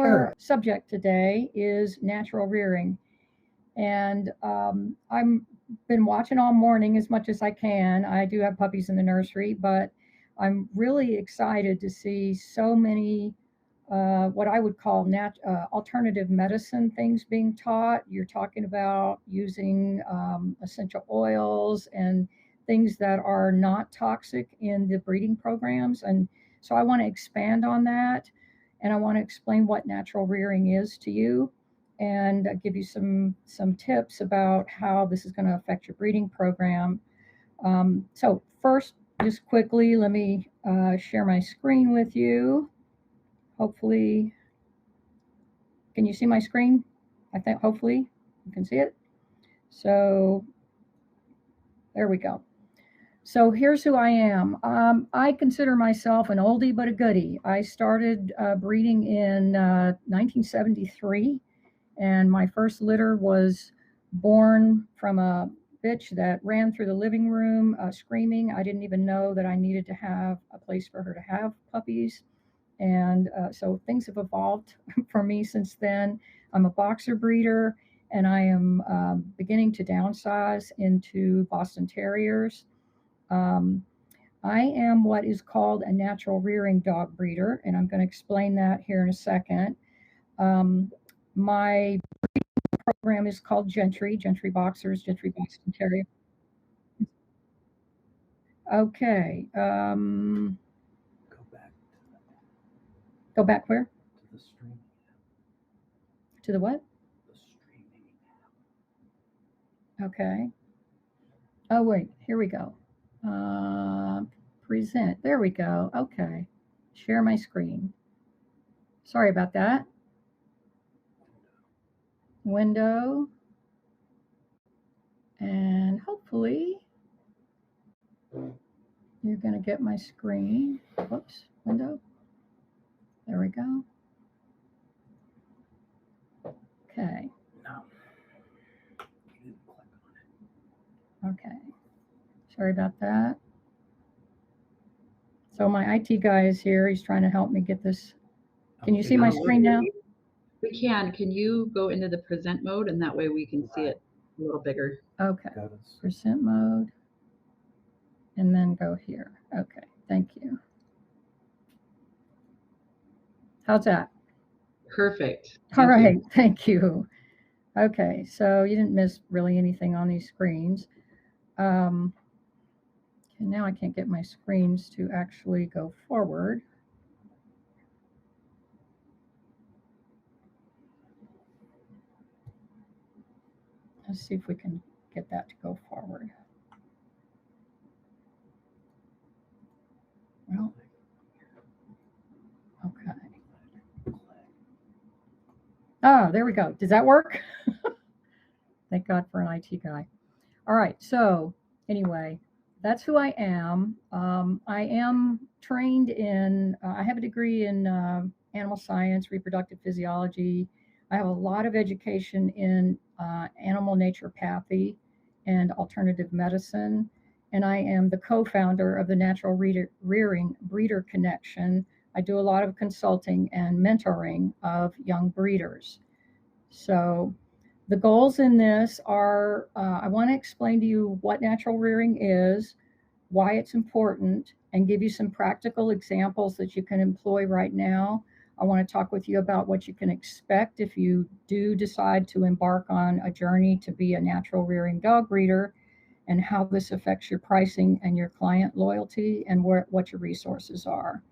our subject today is natural rearing. And I'm been watching all morning as much as I can. I do have puppies in the nursery, but I'm really excited to see so many what I would call alternative medicine things being taught. You're talking about using essential oils and things that are not toxic in the breeding programs. And so I want to expand on that, and I want to explain what natural rearing is to you, and give you some tips about how this is going to affect your breeding program. So first, just quickly, let me share my screen with you. Hopefully, can you see my screen? I think hopefully you can see it. So there we go. So here's who I am. I consider myself an oldie but a goodie. I started breeding in 1973, and my first litter was born from a bitch that ran through the living room screaming. I didn't even know that I needed to have a place for her to have puppies. And so things have evolved for me since then. I'm a boxer breeder, and I am beginning to downsize into Boston Terriers. Um, I am what is called a natural rearing dog breeder, and I'm going to explain that here in a second. My program is called Gentry Boxers, Gentry Boston Terrier. Okay. Go back where? To the what? Okay. Oh, wait, here we go. Uh, Present. There we go. Okay. Share my screen. Sorry about that. Window. And hopefully you're going to get my screen. Whoops. Window. There we go. Okay. No. You didn't click on it. Okay. Sorry about that. So my IT guy is here. He's trying to help me get this. Can you see my screen now? We can. Can you go into the present mode, and that way we can see it a little bigger? Okay. Present mode. And then go here. Okay. Thank you. How's that? Perfect. All right. Thank you. Okay. So you didn't miss really anything on these screens. Okay, now I can't get my screens to actually go forward. Let's see if we can get that to go forward. Well, okay. Oh, there we go. Does that work? Thank God for an IT guy. All right. So anyway, that's who I am. I am trained in, I have a degree in animal science, reproductive physiology. I have a lot of education in animal naturopathy and alternative medicine. And I am the co-founder of the Natural Rearing Breeder Connection. I do a lot of consulting and mentoring of young breeders. So the goals in this are I want to explain to you what natural rearing is, why it's important, and give you some practical examples that you can employ right now. I want to talk with you about what you can expect if you do decide to embark on a journey to be a natural rearing dog breeder, and how this affects your pricing and your client loyalty, and what your resources are.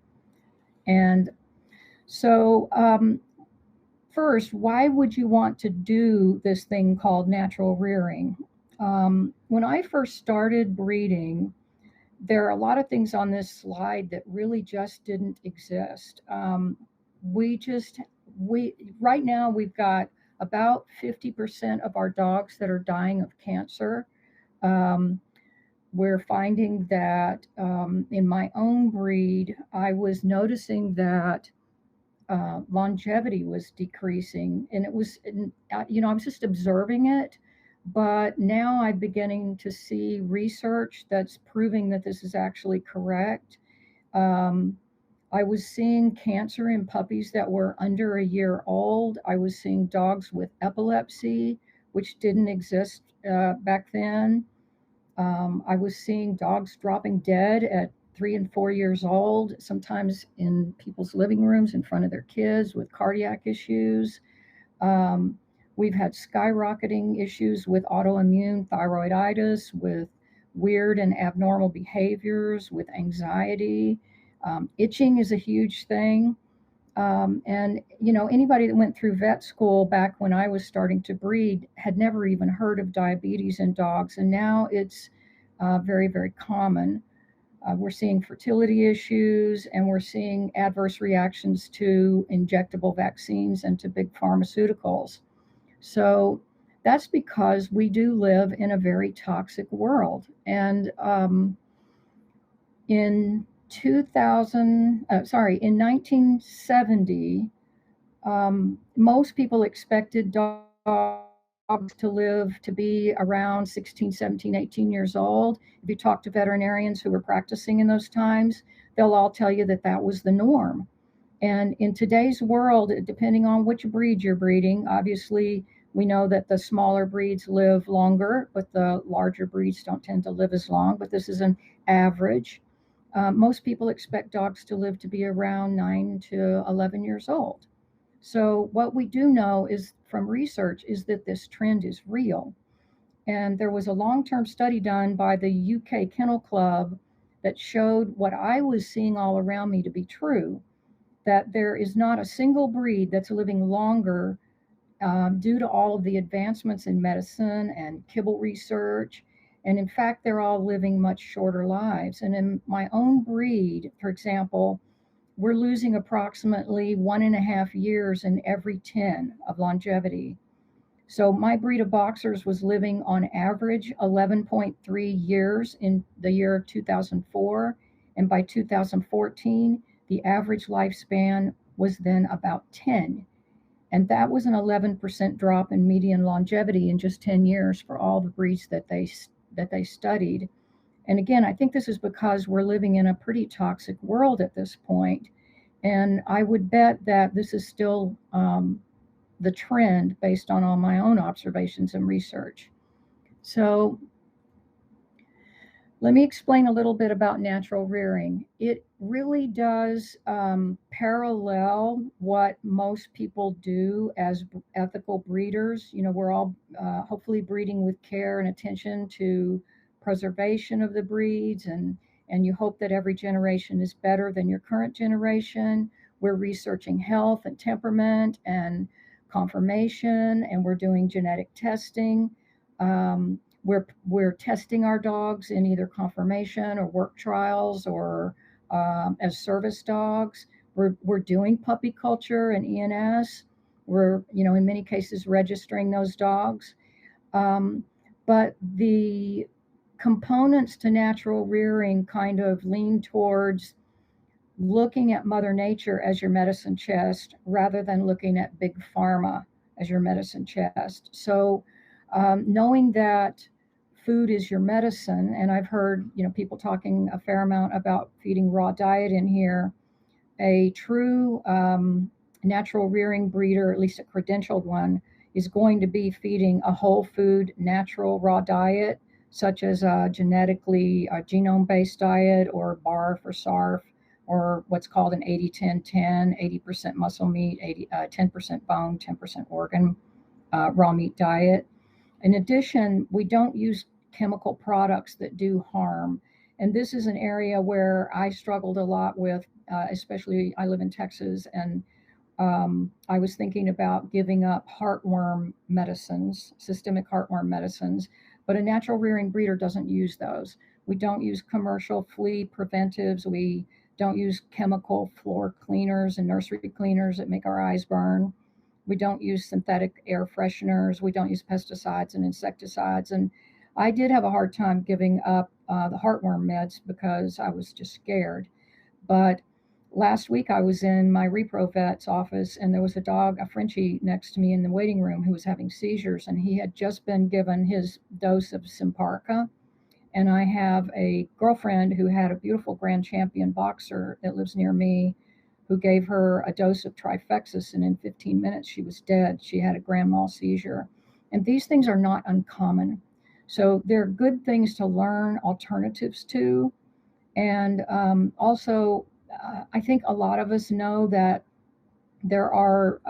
And so, first, why would you want to do this thing called natural rearing? When I first started breeding, there are a lot of things on this slide that really just didn't exist. We right now we've got about 50% of our dogs that are dying of cancer. Um, we're finding that in my own breed, I was noticing that longevity was decreasing, and it was, I was just observing it. But now I'm beginning to see research that's proving that this is actually correct. Um, I was seeing cancer in puppies that were under a year old. I was seeing dogs with epilepsy, which didn't exist back then. I was seeing dogs dropping dead at 3 and 4 years old, sometimes in people's living rooms in front of their kids with cardiac issues. Um, we've had skyrocketing issues with autoimmune thyroiditis, with weird and abnormal behaviors, with anxiety. Itching is a huge thing. And, anybody that went through vet school back when I was starting to breed had never even heard of diabetes in dogs. And now it's very, very common. We're seeing fertility issues and we're seeing adverse reactions to injectable vaccines and to big pharmaceuticals. So that's because we do live in a very toxic world. And in 1970, most people expected dogs to live to be around 16, 17, 18 years old. If you talk to veterinarians who were practicing in those times, they'll all tell you that that was the norm. And in today's world, depending on which breed you're breeding, obviously we know that the smaller breeds live longer, but the larger breeds don't tend to live as long. But this is an average. Most people expect dogs to live to be around 9 to 11 years old. So what we do know is from research is that this trend is real. And there was a long-term study done by the UK Kennel Club that showed what I was seeing all around me to be true, that there is not a single breed that's living longer due to all of the advancements in medicine and kibble research. And in fact, they're all living much shorter lives. And in my own breed, for example, we're losing approximately 1.5 years in every 10 of longevity. So my breed of boxers was living on average 11.3 years in the year of 2004. And by 2014, the average lifespan was then about 10. And that was an 11% drop in median longevity in just 10 years for all the breeds that they studied. And again, I think this is because we're living in a pretty toxic world at this point. And I would bet that this is still the trend based on all my own observations and research. So let me explain a little bit about natural rearing. It really does parallel what most people do as ethical breeders. We're all hopefully breeding with care and attention to preservation of the breeds, and you hope that every generation is better than your current generation. We're researching health and temperament and conformation, and we're doing genetic testing. We're testing our dogs in either conformation or work trials or as service dogs. We're doing puppy culture and ENS. We're in many cases registering those dogs. Um, but the components to natural rearing kind of lean towards looking at Mother Nature as your medicine chest rather than looking at big pharma as your medicine chest. So knowing that food is your medicine, and I've heard people talking a fair amount about feeding raw diet in here. A true natural rearing breeder, at least a credentialed one, is going to be feeding a whole food, natural raw diet, such as a genetically genome-based diet or BARF or SARF, or what's called an 80-10-10, 80% muscle meat, 10% bone, 10% organ, raw meat diet. In addition, we don't use chemical products that do harm. And this is an area where I struggled a lot with, especially I live in Texas, and I was thinking about giving up heartworm medicines, systemic heartworm medicines, but a natural rearing breeder doesn't use those. We don't use commercial flea preventives. We don't use chemical floor cleaners and nursery cleaners that make our eyes burn. We don't use synthetic air fresheners. We don't use pesticides and insecticides. And I did have a hard time giving up the heartworm meds because I was just scared. But last week I was in my repro vet's office and there was a dog, a Frenchie, next to me in the waiting room who was having seizures, and he had just been given his dose of Simparca. And I have a girlfriend who had a beautiful grand champion boxer that lives near me who gave her a dose of trifexis, and in 15 minutes she was dead. She had a grand mal seizure. And these things are not uncommon. So they're good things to learn alternatives to. And also, I think a lot of us know that there are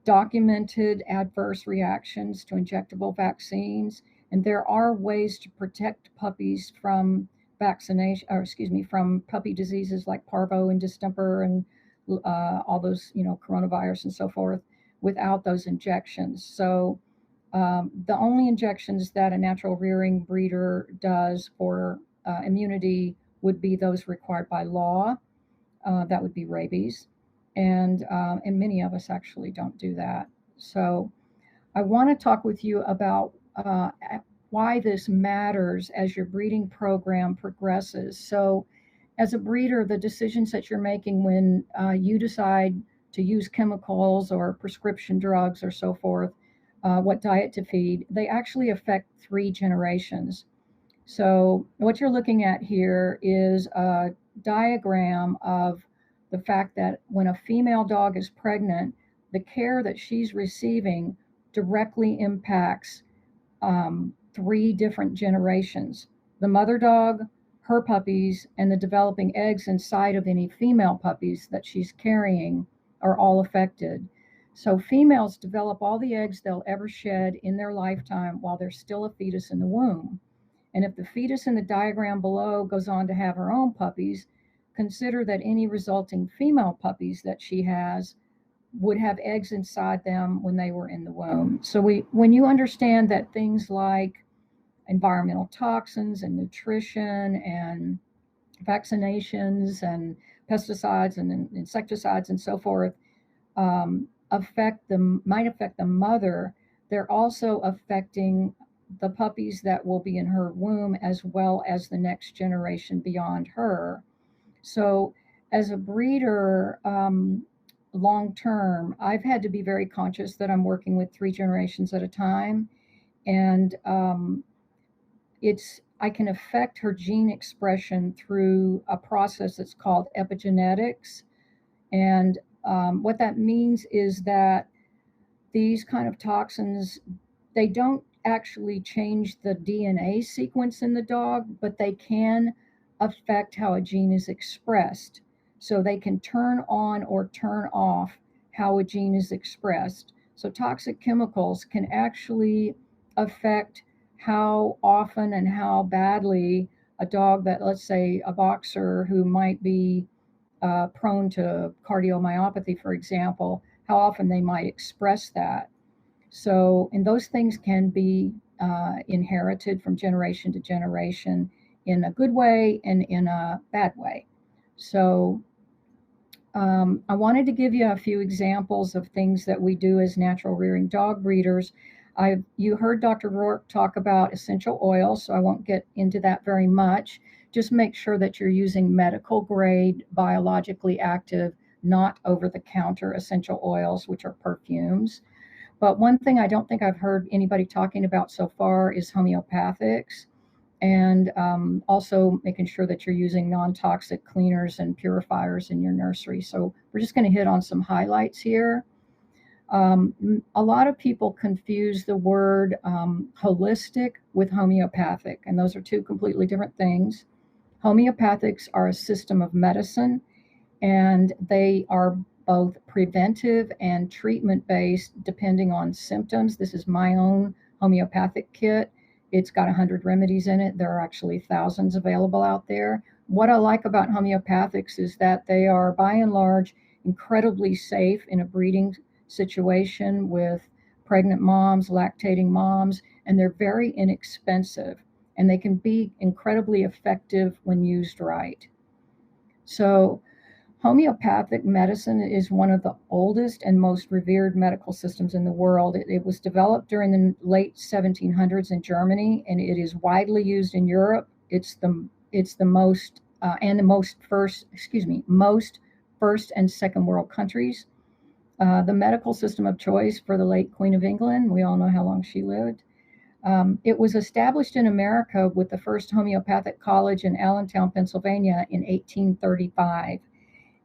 documented adverse reactions to injectable vaccines, and there are ways to protect puppies from vaccination, or excuse me, from puppy diseases like parvo and distemper and all those, coronavirus and so forth, without those injections. So the only injections that a natural rearing breeder does for immunity would be those required by law. That would be rabies, and many of us actually don't do that. So I want to talk with you about why this matters as your breeding program progresses. So, as a breeder, the decisions that you're making when you decide to use chemicals or prescription drugs or so forth, what diet to feed, they actually affect 3 generations. So what you're looking at here is a diagram of the fact that when a female dog is pregnant, the care that she's receiving directly impacts 3 different generations. The mother dog, her puppies, and the developing eggs inside of any female puppies that she's carrying are all affected. So females develop all the eggs they'll ever shed in their lifetime while they're still a fetus in the womb. And if the fetus in the diagram below goes on to have her own puppies, consider that any resulting female puppies that she has would have eggs inside them when they were in the womb. So when you understand that things like environmental toxins and nutrition and vaccinations and pesticides and insecticides and so forth might affect the mother, they're also affecting the puppies that will be in her womb as well as the next generation beyond her. So as a breeder, long term, I've had to be very conscious that I'm working with 3 generations at a time, and I can affect her gene expression through a process that's called epigenetics. And what that means is that these kind of toxins, they don't actually change the DNA sequence in the dog, but they can affect how a gene is expressed. So they can turn on or turn off how a gene is expressed. So toxic chemicals can actually affect how often and how badly a dog that, let's say, a boxer who might be prone to cardiomyopathy, for example, how often they might express that. So, and those things can be inherited from generation to generation in a good way and in a bad way. So, I wanted to give you a few examples of things that we do as natural rearing dog breeders. You heard Dr. Rourke talk about essential oils, so I won't get into that very much. Just make sure that you're using medical grade, biologically active, not over the counter essential oils, which are perfumes. But one thing I don't think I've heard anybody talking about so far is homeopathics, and also making sure that you're using non-toxic cleaners and purifiers in your nursery. So we're just going to hit on some highlights here. A lot of people confuse the word holistic with homeopathic, and those are 2 completely different things. Homeopathics are a system of medicine, and they are both preventive and treatment based depending on symptoms. This is my own homeopathic kit. It's got 100 remedies in it. There are actually thousands available out there. What I like about homeopathics is that they are, by and large, incredibly safe in a breeding situation with pregnant moms, lactating moms, and they're very inexpensive, and they can be incredibly effective when used right. So homeopathic medicine is one of the oldest and most revered medical systems in the world. It was developed during the late 1700s in Germany, and it is widely used in Europe. It's the most most first and second world countries. The medical system of choice for the late Queen of England. We all know how long she lived. It was established in America with the first homeopathic college in Allentown, Pennsylvania in 1835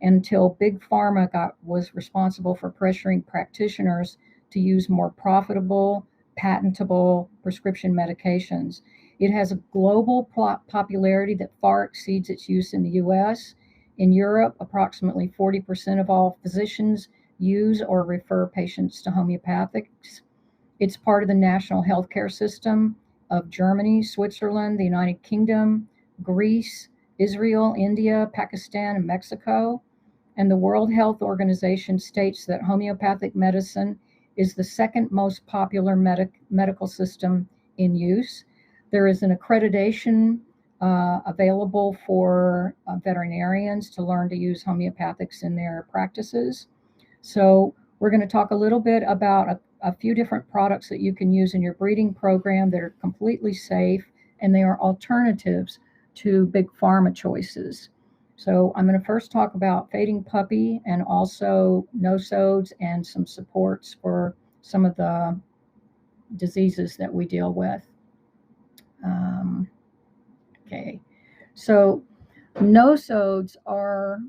until Big Pharma was responsible for pressuring practitioners to use more profitable, patentable prescription medications. It has a global popularity that far exceeds its use in the US. In Europe, approximately 40% of all physicians use or refer patients to homeopathics. It's part of the national healthcare system of Germany, Switzerland, the United Kingdom, Greece, Israel, India, Pakistan, and Mexico. And the World Health Organization states that homeopathic medicine is the second most popular medical system in use. There is an accreditation available for veterinarians to learn to use homeopathics in their practices. So we're going to talk a little bit about a few different products that you can use in your breeding program that are completely safe, and they are alternatives to big pharma choices. So I'm going to first talk about fading puppy and also nosodes and some supports for some of the diseases that we deal with. Okay, so nosodes are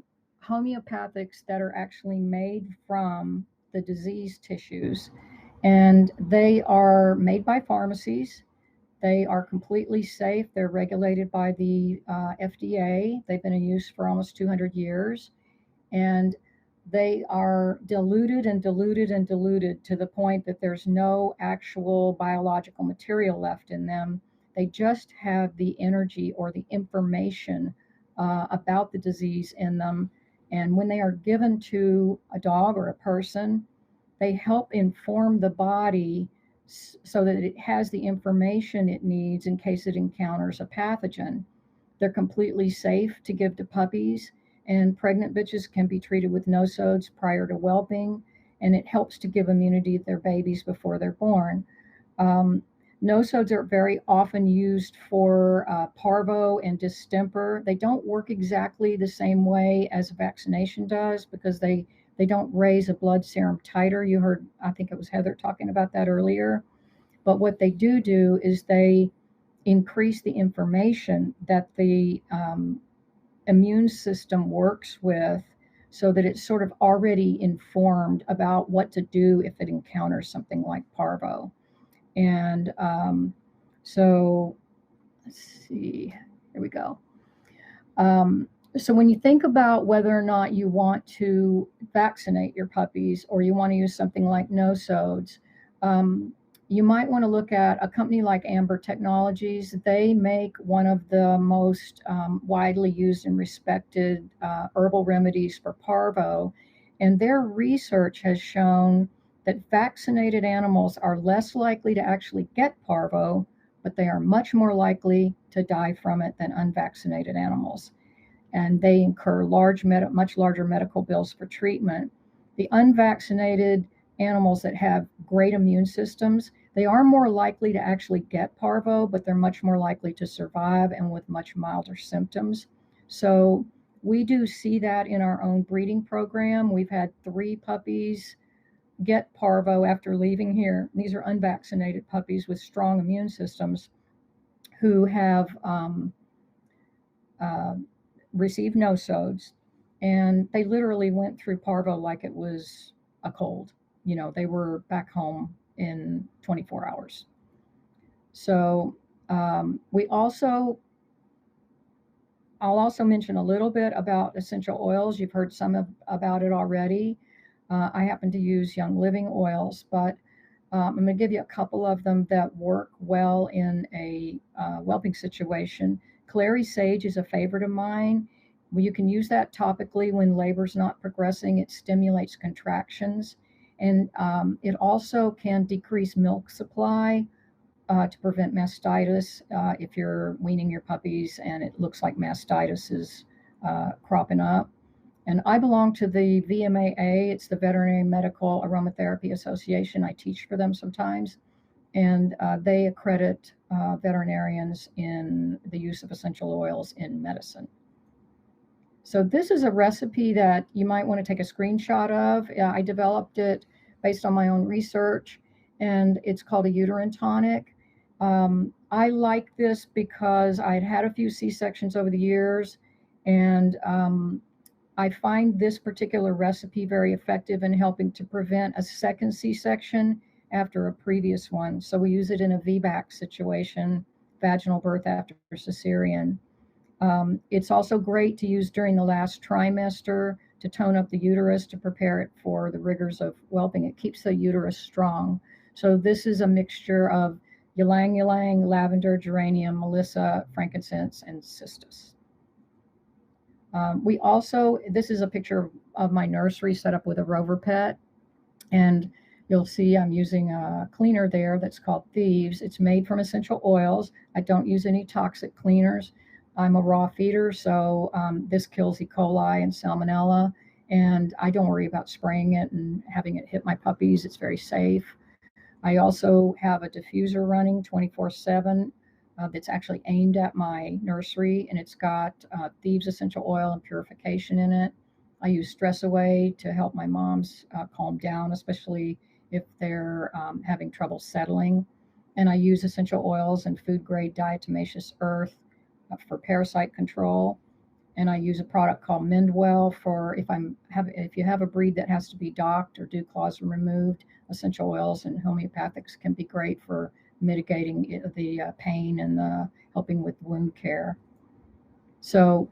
homeopathics that are actually made from the diseased tissues, and they are made by pharmacies. They are completely safe. They're regulated by the FDA. They've been in use for almost 200 years, and they are diluted and diluted and diluted to the point that there's no actual biological material left in them. They just have the energy or the information about the disease in them. And when they are given to a dog or a person, they help inform the body so that it has the information it needs in case it encounters a pathogen. They're completely safe to give to puppies, and pregnant bitches can be treated with nosodes prior to whelping, and it helps to give immunity to their babies before they're born. Um, Nosodes are very often used for parvo and distemper. They don't work exactly the same way as a vaccination does because they don't raise a blood serum titer. You heard, I think it was Heather talking about that earlier. But what they do is they increase the information that the immune system works with so that it's sort of already informed about what to do if it encounters something like parvo. And so let's see, here we go. So when you think about whether or not you want to vaccinate your puppies or you want to use something like nosodes, you might want to look at a company like Amber Technologies. They make one of the most widely used and respected herbal remedies for parvo. And their research has shown that vaccinated animals are less likely to actually get parvo, but they are much more likely to die from it than unvaccinated animals. And they incur much larger medical bills for treatment. The unvaccinated animals that have great immune systems, they are more likely to actually get parvo, but they're much more likely to survive and with much milder symptoms. So we do see that in our own breeding program. We've had 3 puppies get parvo after leaving here. These are unvaccinated puppies with strong immune systems who have uh, received nosodes, and they literally went through parvo like it was a cold. You know, they were back home in 24 hours. So we also, I'll also mention a little bit about essential oils. You've heard about it already. I happen to use Young Living oils, but I'm going to give you a couple of them that work well in a whelping situation. Clary sage is a favorite of mine. Well, you can use that topically when labor's not progressing. It stimulates contractions, and it also can decrease milk supply to prevent mastitis if you're weaning your puppies and it looks like mastitis is cropping up. And I belong to the VMAA, it's the Veterinary Medical Aromatherapy Association. I teach for them sometimes, and they accredit veterinarians in the use of essential oils in medicine. So this is a recipe that you might want to take a screenshot of. I developed it based on my own research, and it's called a uterine tonic. I like this because I'd had a few C-sections over the years, and I find this particular recipe very effective in helping to prevent a second C-section after a previous one. So we use it in a VBAC situation, vaginal birth after cesarean. It's also great to use during the last trimester to tone up the uterus to prepare it for the rigors of whelping. It keeps the uterus strong. So this is a mixture of ylang ylang, lavender, geranium, melissa, frankincense, and cistus. We also, this is a picture of my nursery set up with a rover pet. And you'll see I'm using a cleaner there that's called Thieves. It's made from essential oils. I don't use any toxic cleaners. I'm a raw feeder, so this kills E. coli and salmonella. And I don't worry about spraying it and having it hit my puppies. It's very safe. I also have a diffuser running 24/7 that's actually aimed at my nursery, and it's got Thieves essential oil and purification in it. I use Stress Away to help my moms calm down, especially if they're having trouble settling. And I use essential oils and food grade diatomaceous earth for parasite control. And I use a product called Mendwell for if you have a breed that has to be docked or dew claws removed. Essential oils and homeopathics can be great for mitigating the pain and the helping with wound care. So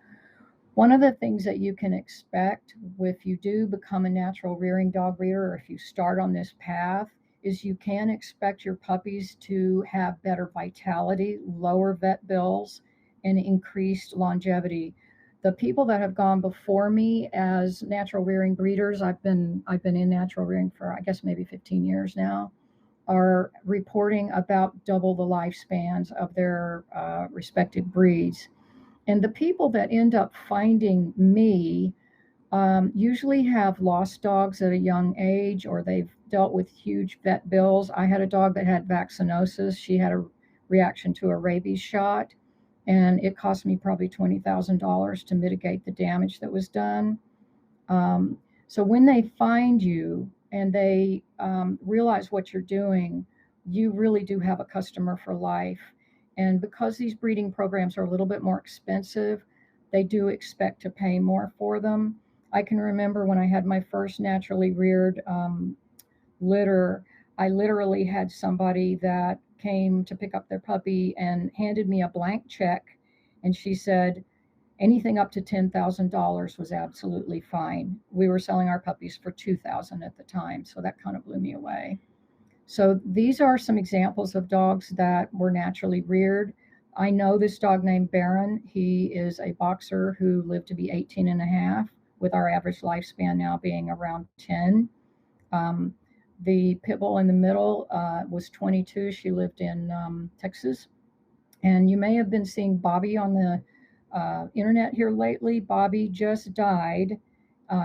one of the things that you can expect if you do become a natural rearing dog breeder, or if you start on this path, is you can expect your puppies to have better vitality, lower vet bills, and increased longevity. The people that have gone before me as natural rearing breeders, I've been in natural rearing for I guess maybe 15 years now, are reporting about double the lifespans of their respective breeds. And the people that end up finding me usually have lost dogs at a young age, or they've dealt with huge vet bills. I had a dog that had vaccinosis. She had a reaction to a rabies shot, and it cost me probably $20,000 to mitigate the damage that was done. So when they find you and they realize what you're doing, you really do have a customer for life. And because these breeding programs are a little bit more expensive, they do expect to pay more for them. I can remember when I had my first naturally reared litter, I literally had somebody that came to pick up their puppy and handed me a blank check. And she said, anything up to $10,000 was absolutely fine. We were selling our puppies for $2,000 at the time, so that kind of blew me away. So these are some examples of dogs that were naturally reared. I know this dog named Baron. He is a boxer who lived to be 18 and a half, with our average lifespan now being around 10. Um, the pit bull in the middle was 22. She lived in Texas. And you may have been seeing Bobby on the internet here lately. Bobby just died.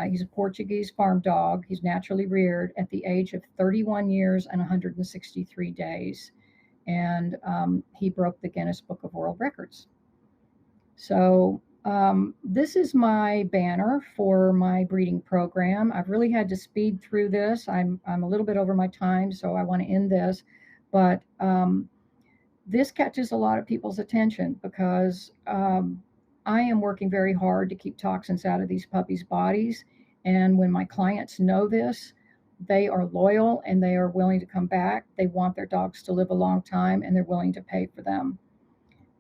He's a Portuguese farm dog. He's naturally reared at the age of 31 years and 163 days. And he broke the Guinness Book of World Records. So this is my banner for my breeding program. I've really had to speed through this. I'm a little bit over my time, so I want to end this. But this catches a lot of people's attention because I am working very hard to keep toxins out of these puppies' bodies. And when my clients know this, they are loyal and they are willing to come back. They want their dogs to live a long time and they're willing to pay for them.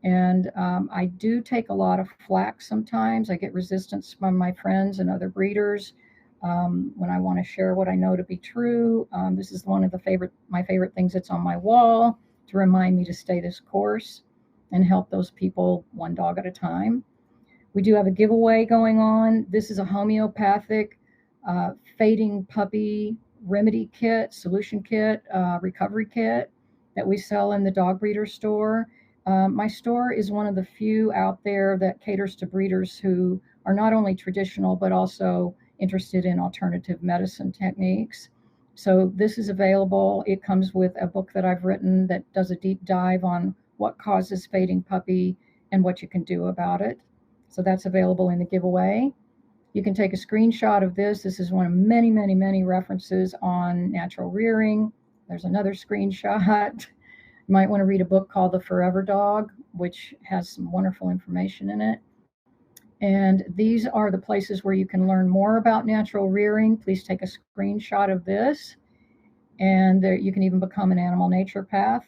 And I do take a lot of flack sometimes. I get resistance from my friends and other breeders when I want to share what I know to be true. This is one of my favorite things that's on my wall to remind me to stay this course and help those people one dog at a time. We do have a giveaway going on. This is a homeopathic fading puppy remedy kit, solution kit, recovery kit that we sell in the dog breeder store. My store is one of the few out there that caters to breeders who are not only traditional, but also interested in alternative medicine techniques. So this is available. It comes with a book that I've written that does a deep dive on what causes fading puppy and what you can do about it. So that's available in the giveaway. You can take a screenshot of this. This is one of many, many, many references on natural rearing. There's another screenshot. You might want to read a book called The Forever Dog, which has some wonderful information in it. And these are the places where you can learn more about natural rearing. Please take a screenshot of this. And there, you can even become an animal naturopath.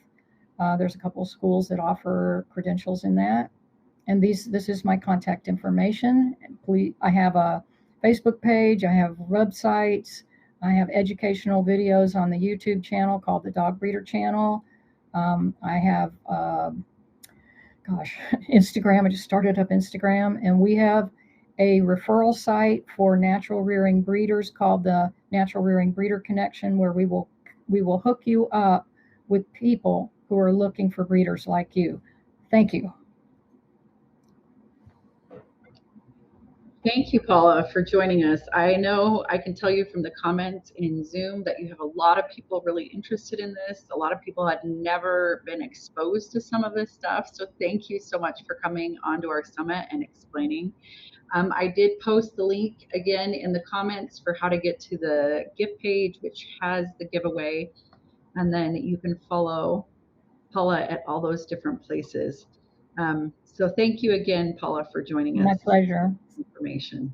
There's a couple of schools that offer credentials in that. And this is my contact information. Please, I have a Facebook page, I have websites, I have educational videos on the YouTube channel called the Dog Breeder Channel. I have, Instagram. I just started up Instagram, and we have a referral site for natural rearing breeders called the Natural Rearing Breeder Connection, where we will hook you up with people who are looking for breeders like you. Thank you. Thank you, Paula, for joining us. I know I can tell you from the comments in Zoom that you have a lot of people really interested in this. A lot of people had never been exposed to some of this stuff. So thank you so much for coming onto our summit and explaining. I did post the link again in the comments for how to get to the gift page, which has the giveaway. And then you can follow Paula at all those different places. So thank you again, Paula, for joining us. My pleasure. Information.